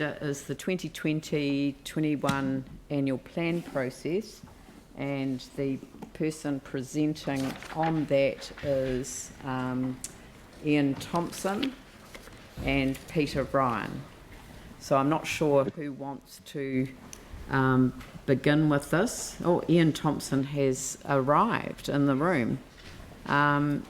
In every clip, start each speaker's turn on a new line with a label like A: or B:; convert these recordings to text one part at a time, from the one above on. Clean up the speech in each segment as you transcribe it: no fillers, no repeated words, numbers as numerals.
A: agenda is the 2020-21 annual plan process, and the person presenting on that is Ian Thompson and Peter Ryan. So I'm not sure who wants to begin with this. Oh, Ian Thompson has arrived in the room.
B: I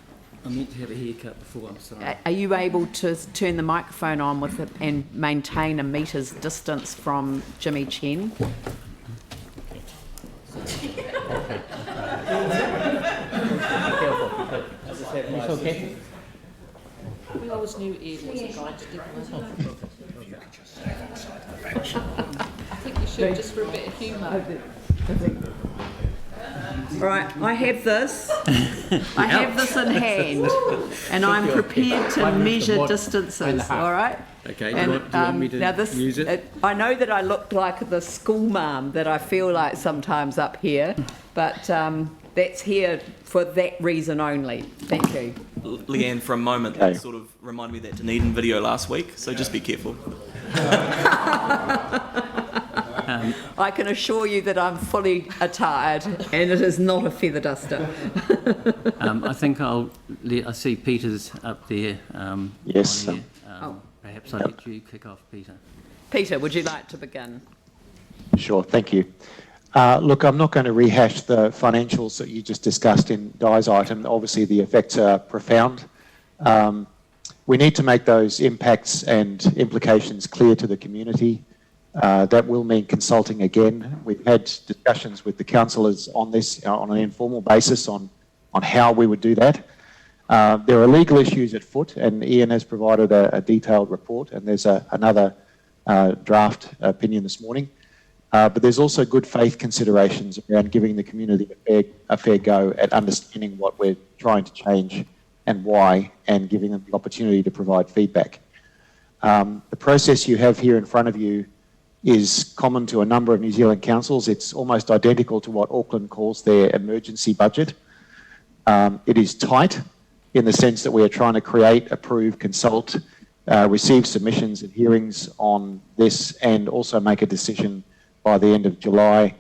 B: meant to have a haircut before, I'm sorry.
A: Are you able to turn the microphone on with it and maintain a meter's distance from Jimmy Chen?
C: Okay.
D: We always knew Ian was a guy to do this. I think you should, just for a bit of humour.
A: Right, I have this. I have this in hand, and I'm prepared to measure distances. All right.
B: Okay.
A: And,
B: do you want me to
A: now this,
B: use it?
A: I know that I look like the school mum that I feel like sometimes up here, but that's here for that reason only. Thank you.
E: Leanne, for a moment, that sort of reminded me of that Dunedin video last week, so just be careful.
A: I can assure you that I'm fully attired, and it is not a feather duster.
C: I think I see Peter's up there.
F: Yes.
C: Perhaps I'll let you kick off, Peter.
A: Peter, would you like to begin?
F: Sure, thank you. Look, I'm not going to rehash the financials that you just discussed in Di's item. Obviously, the effects are profound. We need to make those impacts and implications clear to the community. That will mean consulting again. We've had discussions with the councillors on this on an informal basis on how we would do that. There are legal issues at foot, and Ian has provided a detailed report, and there's another draft opinion this morning. But there's also good faith considerations around giving the community a fair go at understanding what we're trying to change and why, and giving them the opportunity to provide feedback. The process you have here in front of you is common to a number of New Zealand councils. It's almost identical to what Auckland calls their emergency budget. It is tight in the sense that we are trying to create, approve, consult, receive submissions and hearings on this, and also make a decision by the end of July.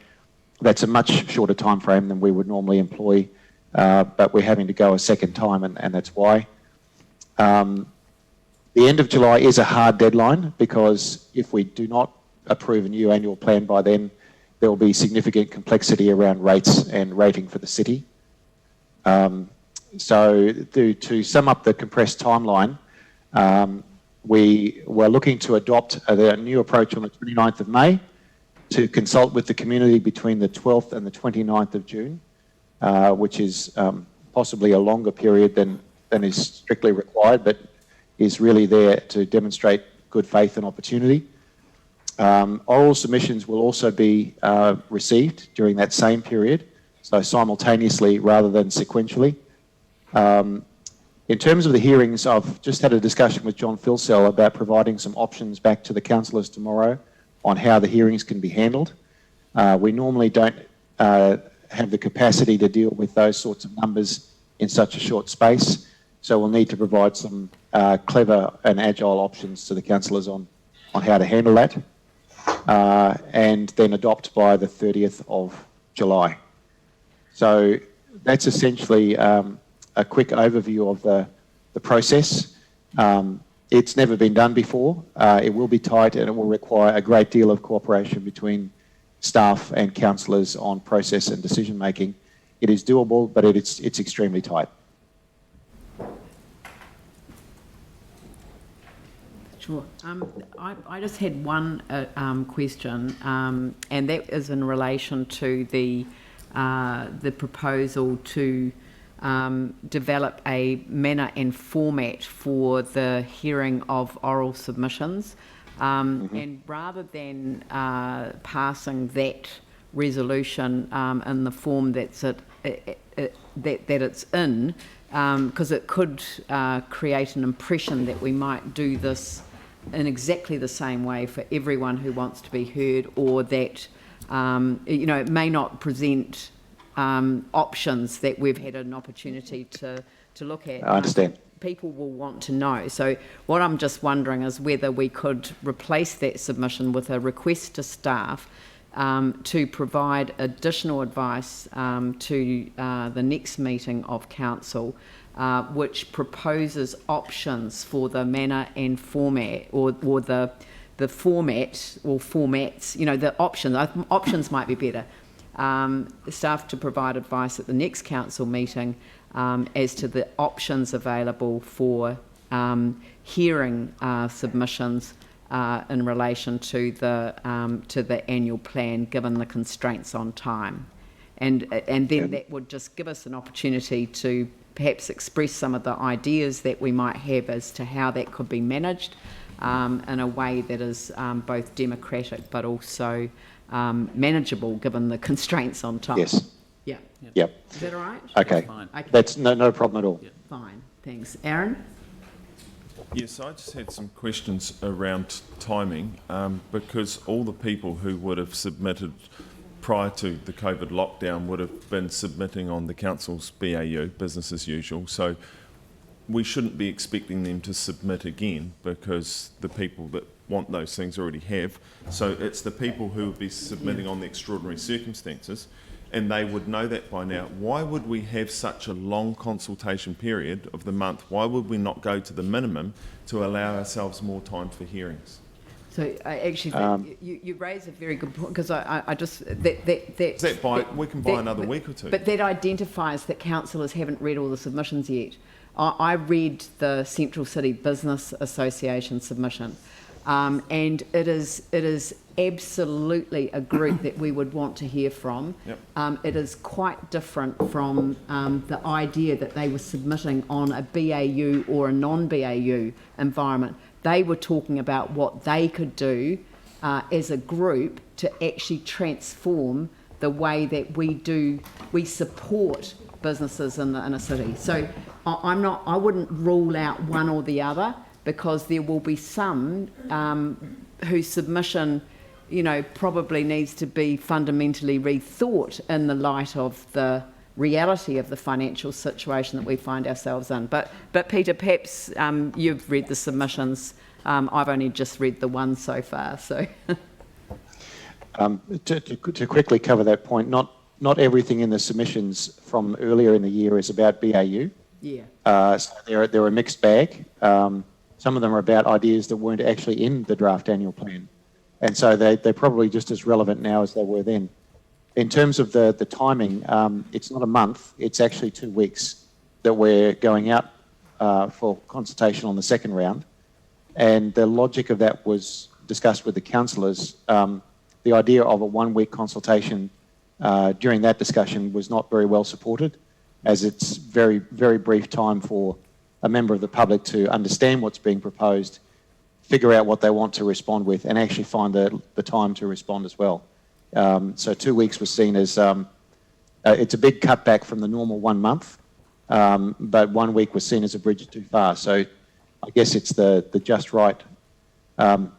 F: That's a much shorter time frame than we would normally employ, but we're having to go a second time, and that's why. The end of July is a hard deadline, because if we do not approve a new annual plan by then, there will be significant complexity around rates and rating for the city. So to sum up the compressed timeline, we were looking to adopt a new approach on the 29th of May, to consult with the community between the 12th and the 29th of June, which is possibly a longer period than is strictly required, but is really there to demonstrate good faith and opportunity. Oral submissions will also be received during that same period, so simultaneously rather than sequentially. In terms of the hearings, I've just had a discussion with John Filsell about providing some options back to the councillors tomorrow on how the hearings can be handled. We normally don't have the capacity to deal with those sorts of numbers in such a short space, so we'll need to provide some clever and agile options to the councillors on how to handle that, and then adopt by the 30th of July. So that's essentially a quick overview of the process. It's never been done before. It will be tight, and it will require a great deal of cooperation between staff and councillors on process and decision making. It is doable, but it's extremely tight.
A: Sure. I just had one question, and that is in relation to the proposal to develop a manner and format for the hearing of oral submissions, and rather than passing that resolution in the form that it's in, because it could create an impression that we might do this in exactly the same way for everyone who wants to be heard, or that it may not present options that we've had an opportunity to look at.
F: I understand.
A: people will want to know. So what I'm just wondering is whether we could replace that submission with a request to staff to provide additional advice to the next meeting of council, which proposes options for the manner and format, or the format or formats. The options might be better. Staff to provide advice at the next council meeting as to the options available for hearing submissions in relation to the annual plan, given the constraints on time, and then that would just give us an opportunity to perhaps express some of the ideas that we might have as to how that could be managed in a way that is both democratic but also manageable, given the constraints on time.
F: Yes.
A: Yeah.
F: Yep.
A: Is that all right?
F: Okay.
C: Fine.
A: Okay.
F: That's no problem at all.
A: Fine. Thanks. Aaron?
G: Yes, I just had some questions around timing, because all the people who would have submitted prior to the COVID lockdown would have been submitting on the council's BAU, business as usual. So we shouldn't be expecting them to submit again, because the people that want those things already have. So it's the people who would be submitting on the extraordinary circumstances, and they would know that by now. Why would we have such a long consultation period of the month? Why would we not go to the minimum to allow ourselves more time for hearings?
A: So I actually think you raise a very good point, because I just
G: We can buy another week or two.
A: But that identifies that councillors haven't read all the submissions yet. I read the Central City Business Association submission, and it is absolutely a group that we would want to hear from.
G: Yep.
A: It is quite different from the idea that they were submitting on a BAU or a non-BAU environment. They were talking about what they could do as a group to actually transform the way that we support businesses in the inner city. So I wouldn't rule out one or the other, because there will be some whose submission, probably needs to be fundamentally rethought in the light of the reality of the financial situation that we find ourselves in. But Peter, perhaps you've read the submissions. I've only just read the one so far. So
F: to quickly cover that point, not everything in the submissions from earlier in the year is about BAU.
A: Yeah.
F: So they're a mixed bag. Some of them are about ideas that weren't actually in the draft annual plan. And so they're probably just as relevant now as they were then. In terms of the timing, it's not a month, it's actually 2 weeks that we're going out for consultation on the second round. And the logic of that was discussed with the councillors. The idea of a 1 week consultation during that discussion was not very well supported, as it's very, very brief time for a member of the public to understand what's being proposed, figure out what they want to respond with, and actually find the time to respond as well. So 2 weeks was seen as, it's a big cutback from the normal 1 month, but 1 week was seen as a bridge too far. So I guess it's the just right,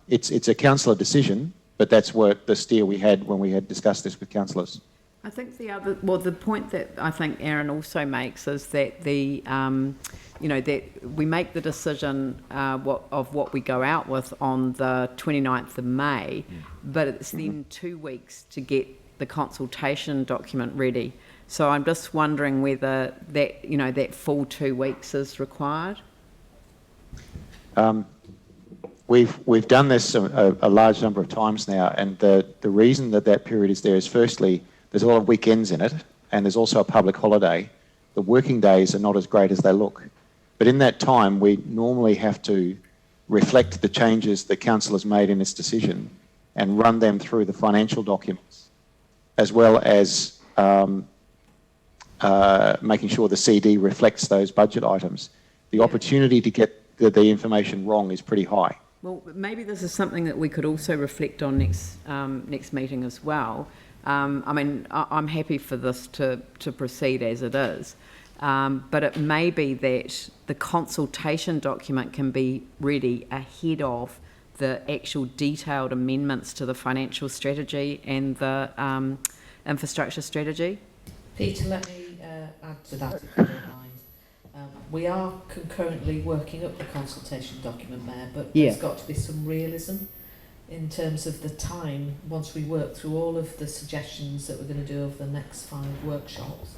F: it's a councillor decision, but that's what the steer we had when we had discussed this with councillors.
A: I think the point that I think Aaron also makes is that that we make the decision of what we go out with on the 29th of May, but it's then 2 weeks to get the consultation document ready. So I'm just wondering whether that full 2 weeks is required.
F: We've done this a large number of times now, and the reason that period is there is, firstly, there's a lot of weekends in it, and there's also a public holiday. The working days are not as great as they look. But in that time, we normally have to reflect the changes that council has made in its decision and run them through the financial documents, as well as making sure the CD reflects those budget items. The opportunity to get the information wrong is pretty high.
A: Well, maybe this is something that we could also reflect on next meeting as well. I'm happy for this to proceed as it is, but it may be that the consultation document can be ready ahead of the actual detailed amendments to the financial strategy and the infrastructure strategy.
D: Peter, let me add to that if you don't mind. We are concurrently working up the consultation document, Mayor, but
A: Yeah.
D: there's got to be some realism in terms of the time once we work through all of the suggestions that we're going to do over the next 5 workshops,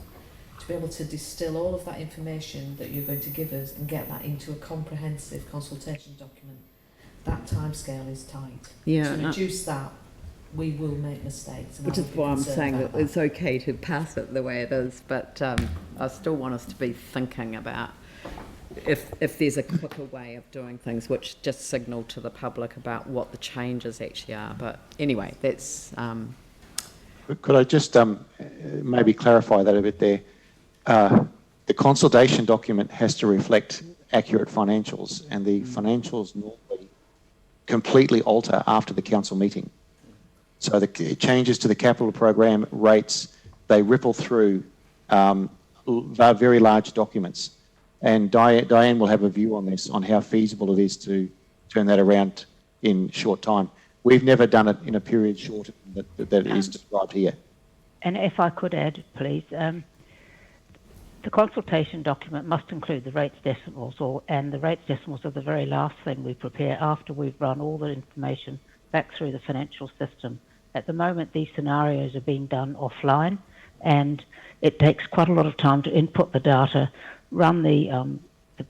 D: to be able to distill all of that information that you're going to give us and get that into a comprehensive consultation document. That timescale is tight.
A: Yeah,
D: To reduce that, we will make mistakes. And
A: which
D: I
A: is
D: would be
A: why I'm
D: concerned
A: saying
D: about
A: that it's okay to pass it the way it is, but I still want us to be thinking about if there's a quicker way of doing things, which just signal to the public about what the changes actually are. But anyway, that's...
F: Could I just maybe clarify that a bit there? The consultation document has to reflect accurate financials, and the financials normally completely alter after the council meeting. So the changes to the capital program rates, they ripple through very large documents. And Diane will have a view on this, on how feasible it is to turn that around in short time. We've never done it in a period shorter than that is described here.
H: And if I could add, please, the consultation document must include the rates decimals, and the rates decimals are the very last thing we prepare after we've run all the information back through the financial system. At the moment, these scenarios are being done offline, and it takes quite a lot of time to input the data, run the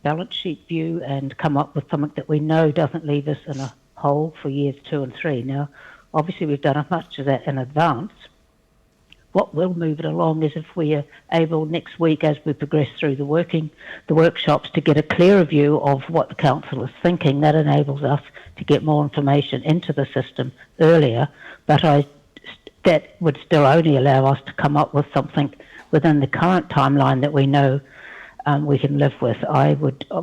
H: balance sheet view, and come up with something that we know doesn't leave us in a hole for years 2 and 3. Now, obviously, we've done as much of that in advance. What will move it along is if we are able next week, as we progress through the workshops, to get a clearer view of what the council is thinking. That enables us to get more information into the system earlier, but that would still only allow us to come up with something within the current timeline that we know we can live with.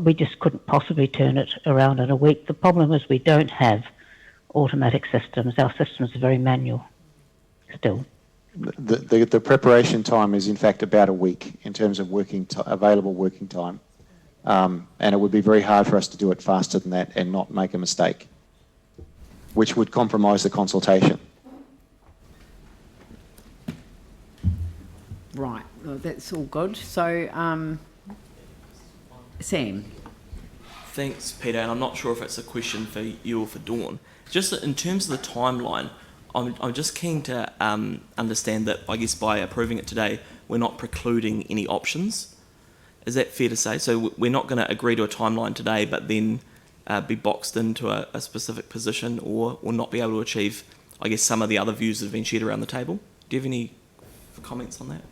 H: We just couldn't possibly turn it around in a week. The problem is we don't have automatic systems. Our systems are very manual still.
F: The preparation time is in fact about a week in terms of available working time, and it would be very hard for us to do it faster than that and not make a mistake, which would compromise the consultation.
A: Right, well, that's all good. So, Sam.
E: Thanks, Peter. And I'm not sure if it's a question for you or for Dawn. Just in terms of the timeline, I'm just keen to understand that, I guess, by approving it today, we're not precluding any options. Is that fair to say? So we're not going to agree to a timeline today, but then be boxed into a specific position, or not be able to achieve, I guess, some of the other views that have been shared around the table? Do you have any comments on that?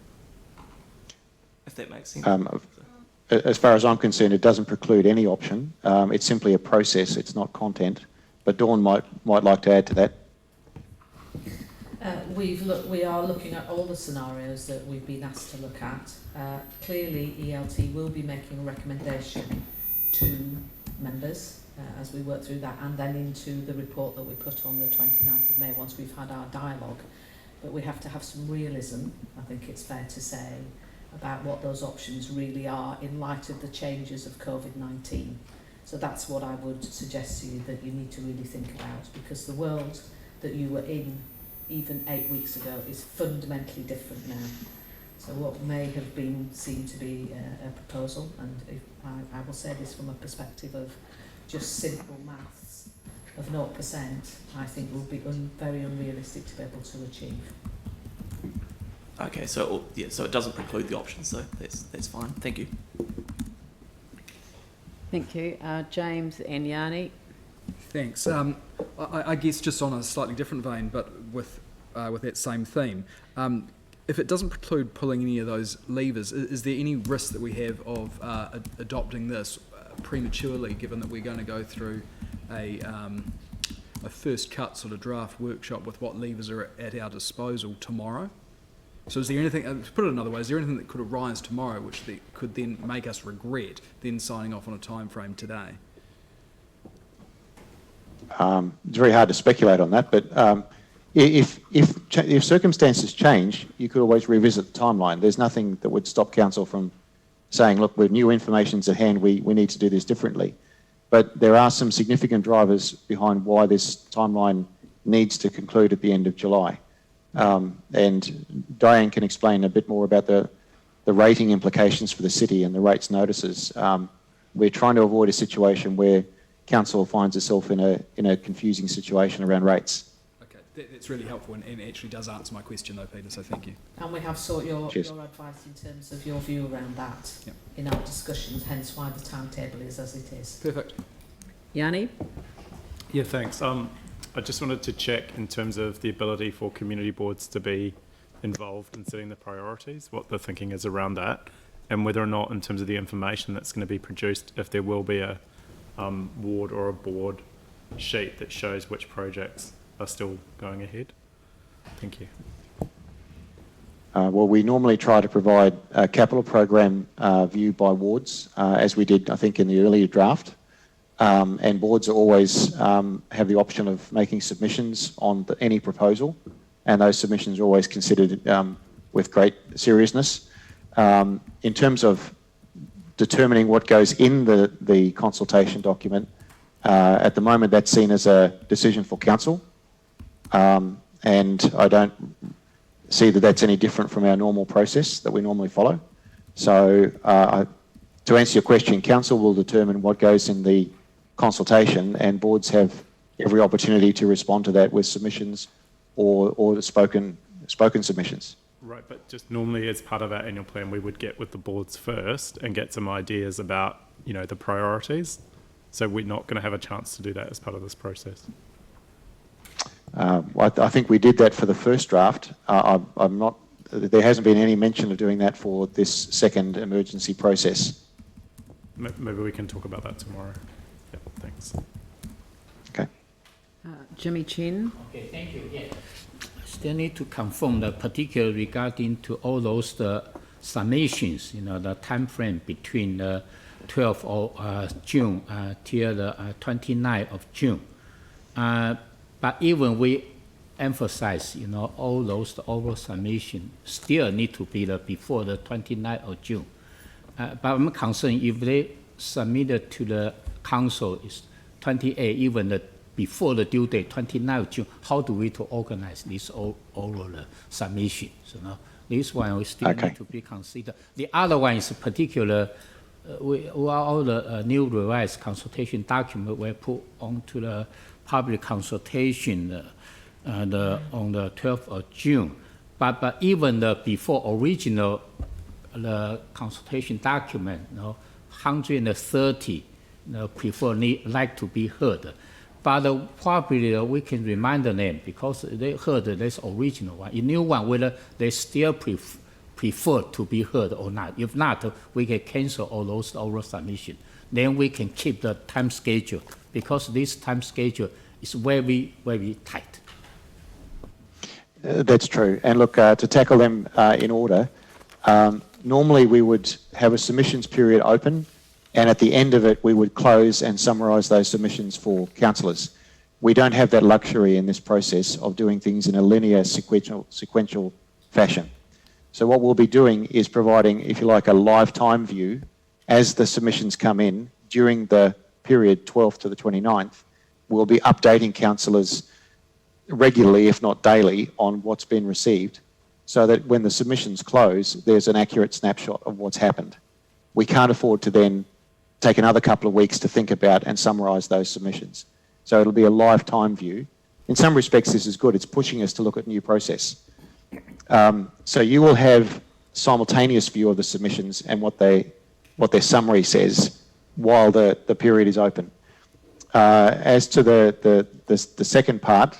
E: If that makes sense.
F: As far as I'm concerned, it doesn't preclude any option. It's simply a process. It's not content. But Dawn might like to add to that.
D: We are looking at all the scenarios that we've been asked to look at. Clearly, ELT will be making a recommendation to members as we work through that, and then into the report that we put on the 29th of May once we've had our dialogue. But we have to have some realism, I think it's fair to say, about what those options really are in light of the changes of COVID-19. So that's what I would suggest to you that you need to really think about, because the world that you were in even 8 weeks ago is fundamentally different now. So what may have been seen to be a proposal, and if I will say this from a perspective of just simple maths of 0%, I think will be very unrealistic to be able to achieve.
E: Okay, so so it doesn't preclude the options, so that's fine. Thank you.
A: Thank you. James and Yanni.
B: Thanks. I guess just on a slightly different vein, but with that same theme, if it doesn't preclude pulling any of those levers, is there any risk that we have of adopting this prematurely, given that we're going to go through a first cut sort of draft workshop with what levers are at our disposal tomorrow? So is there anything, to put it another way, is there anything that could arise tomorrow which could then make us regret then signing off on a time frame today?
F: It's very hard to speculate on that, but if circumstances change, you could always revisit the timeline. There's nothing that would stop council from saying, look, with new information's at hand, we need to do this differently. But there are some significant drivers behind why this timeline needs to conclude at the end of July. And Diane can explain a bit more about the rating implications for the city and the rates notices. We're trying to avoid a situation where council finds itself in a confusing situation around rates.
B: Okay, that's really helpful and actually does answer my question though, Peter, so thank you.
D: And we have sought your
F: Cheers.
D: advice in terms of your view around that
B: Yep.
D: in our discussions, hence why the timetable is as it is.
B: Perfect.
A: Yanni?
I: Yeah, thanks. I just wanted to check in terms of the ability for community boards to be involved in setting the priorities, what the thinking is around that, and whether or not in terms of the information that's going to be produced, if there will be a ward or a board sheet that shows which projects are still going ahead. Thank you.
F: Well, we normally try to provide a capital program view by wards, as we did, I think, in the earlier draft. And boards always have the option of making submissions on any proposal, and those submissions are always considered with great seriousness. In terms of determining what goes in the consultation document, at the moment that's seen as a decision for council, and I don't see that that's any different from our normal process that we normally follow. So to answer your question, council will determine what goes in the consultation, and boards have every opportunity to respond to that with submissions or spoken submissions.
I: Right, but just normally as part of our annual plan, we would get with the boards first and get some ideas about, you know, the priorities. So we're not going to have a chance to do that as part of this process.
F: I think we did that for the first draft. I'm not. There hasn't been any mention of doing that for this second emergency process.
I: Maybe we can talk about that tomorrow. Yeah, thanks.
F: Okay.
A: Jimmy Chen?
J: Okay, thank you. Yeah. Still need to confirm the particular regarding to all those summations, you know, the time frame between the 12th of June till the 29th of June. But even we emphasize, you know, all those overall summation still need to be before the 29th of June. But I'm concerned if they submitted to the council is 28, even before the due date, 29th of June, how do we to organize this oral submission? So now this one we still need to be considered. The other one is particular. All the new revised consultation document were put onto the public consultation on the 12th of June. But even before original the consultation document, you know, 130 like to be heard. But probably we can remind them because they heard this original one. In new one, whether they still prefer to be heard or not. If not, we can cancel all those oral submission. Then we can keep the time schedule because this time schedule is very, very tight.
F: That's true. And look, to tackle them in order, normally we would have a submissions period open, and at the end of it we would close and summarise those submissions for councillors. We don't have that luxury in this process of doing things in a linear sequential fashion. So what we'll be doing is providing, if you like, a live time view as the submissions come in during the period 12th to the 29th. We'll be updating councillors regularly, if not daily, on what's been received, so that when the submissions close, there's an accurate snapshot of what's happened. We can't afford to then take another couple of weeks to think about and summarise those submissions. So it'll be a live time view. In some respects, this is good. It's pushing us to look at new process. So you will have simultaneous view of the submissions and what their summary says while the period is open. As to the second part,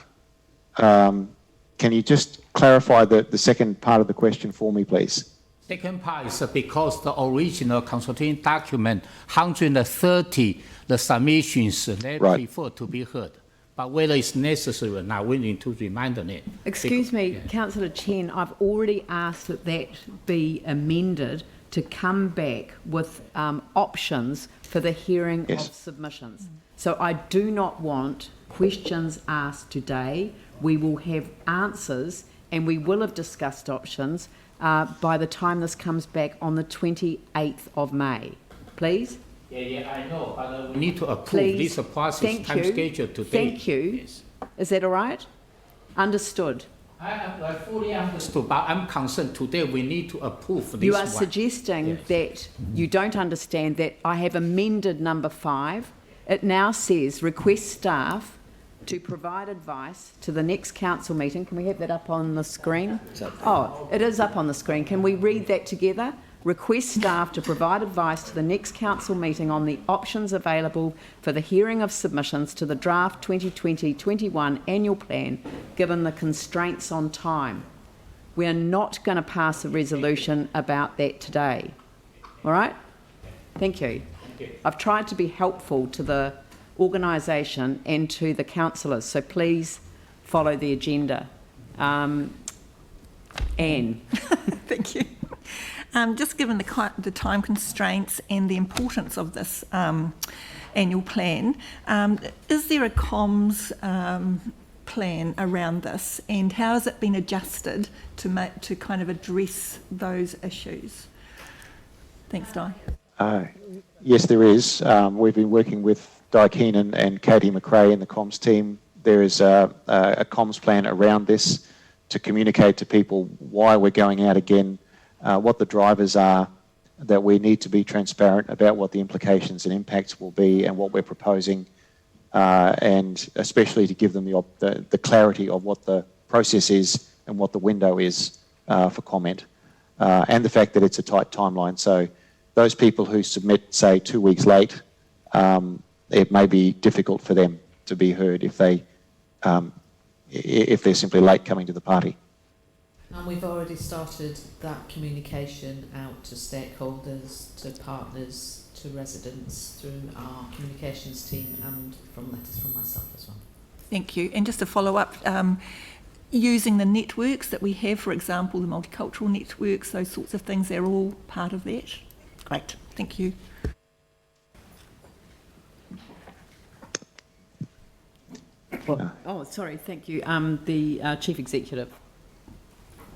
F: can you just clarify the second part of the question for me, please?
J: Second part is because the original consultation document, 130, the submissions, they prefer to be heard. But whether it's necessary or not, we need to remind them.
A: Excuse me, Councillor Chen, I've already asked that be amended to come back with options for the hearing of submissions. So I do not want questions asked today. We will have answers and we will have discussed options by the time this comes back on the 28th of May. Please?
J: Yeah, I know, but we need to approve this process time schedule today.
A: Thank you. Yes. Is that all right? Understood.
J: I fully understood, but I'm concerned today we need to approve this
A: You are
J: one.
A: suggesting
J: Yes.
A: that you don't understand that I have amended number 5. It now says request staff to provide advice to the next council meeting. Can we have that up on the screen? Oh, it is up on the screen. Can we read that together? Request staff to provide advice to the next council meeting on the options available for the hearing of submissions to the draft 2020-21 annual plan, given the constraints on time. We are not going to pass a resolution about that today. All right? Thank you. I've tried to be helpful to the organisation and to the councillors, so please follow the agenda. Anne.
K: Thank you. Just given the time constraints and the importance of this annual plan, is there a comms plan around this, and how has it been adjusted to kind of address those issues? Thanks, Di.
F: Yes, there is. We've been working with Di Keenan and Katie McRae in the comms team. There is a comms plan around this to communicate to people why we're going out again, what the drivers are, that we need to be transparent about what the implications and impacts will be and what we're proposing, and especially to give them the clarity of what the process is and what the window is for comment, and the fact that it's a tight timeline. So those people who submit, say, 2 weeks late, it may be difficult for them to be heard if they're simply late coming to the party.
D: And we've already started that communication out to stakeholders, to partners, to residents through our communications team and from letters from myself as well.
K: Thank you. And just to follow up, using the networks that we have, for example, the multicultural networks, those sorts of things, they're all part of that. Great. Thank you.
A: Oh, sorry, thank you. The Chief Executive.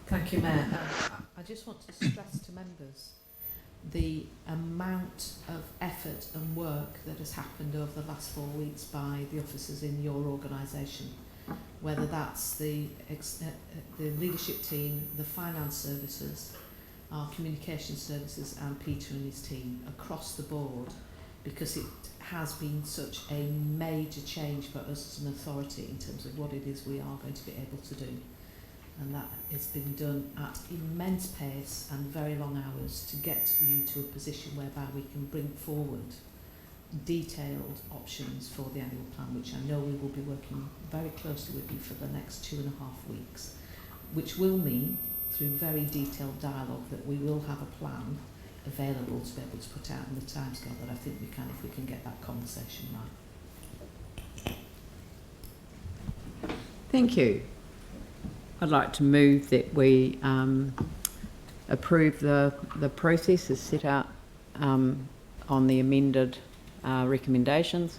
D: Thank you, Mayor. I just want to stress to members the amount of effort and work that has happened over the last 4 weeks by the officers in your organisation, whether that's the leadership team, the finance services, our communication services and Peter and his team across the board, because it has been such a major change for us as an authority in terms of what it is we are going to be able to do. And that has been done at immense pace and very long hours to get you to a position whereby we can bring forward detailed options for the annual plan, which I know we will be working very closely with you for the next 2.5 weeks, which will mean through very detailed dialogue that we will have a plan available to be able to put out in the timescale that I think we can, if we can get that conversation right.
A: Thank you. I'd like to move that we approve the process as set out on the amended recommendations,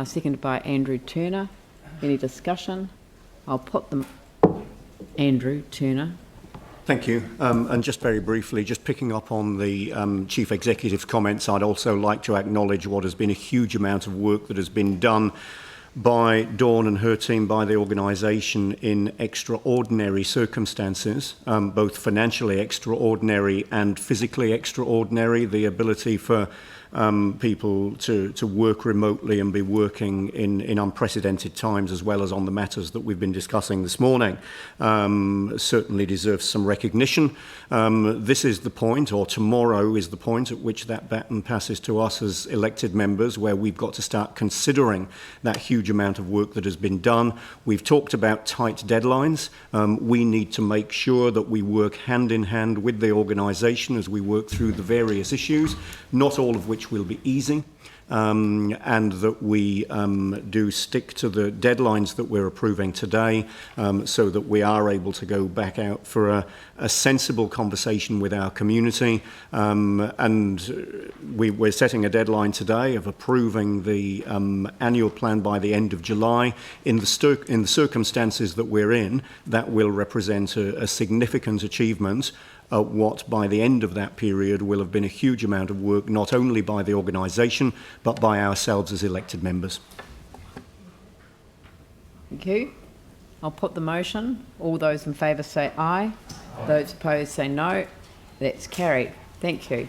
A: seconded by Andrew Turner. Any discussion? I'll put them. Andrew Turner.
L: Thank you. And just very briefly, just picking up on the Chief Executive's comments, I'd also like to acknowledge what has been a huge amount of work that has been done by Dawn and her team, by the organisation in extraordinary circumstances, both financially extraordinary and physically extraordinary, the ability for people to work remotely and be working in unprecedented times, as well as on the matters that we've been discussing this morning, certainly deserves some recognition. This is the point, or tomorrow is the point at which that baton passes to us as elected members, where we've got to start considering that huge amount of work that has been done. We've talked about tight deadlines. We need to make sure that we work hand in hand with the organisation as we work through the various issues, not all of which will be easy, and that we do stick to the deadlines that we're approving today, so that we are able to go back out for a sensible conversation with our community. And we're setting a deadline today of approving the annual plan by the end of July. In the circumstances that we're in, that will represent a significant achievement. What by the end of that period will have been a huge amount of work, not only by the organisation, but by ourselves as elected members.
A: Thank you. I'll put the motion. All those in favour say aye. Those opposed say no. That's carried. Thank you.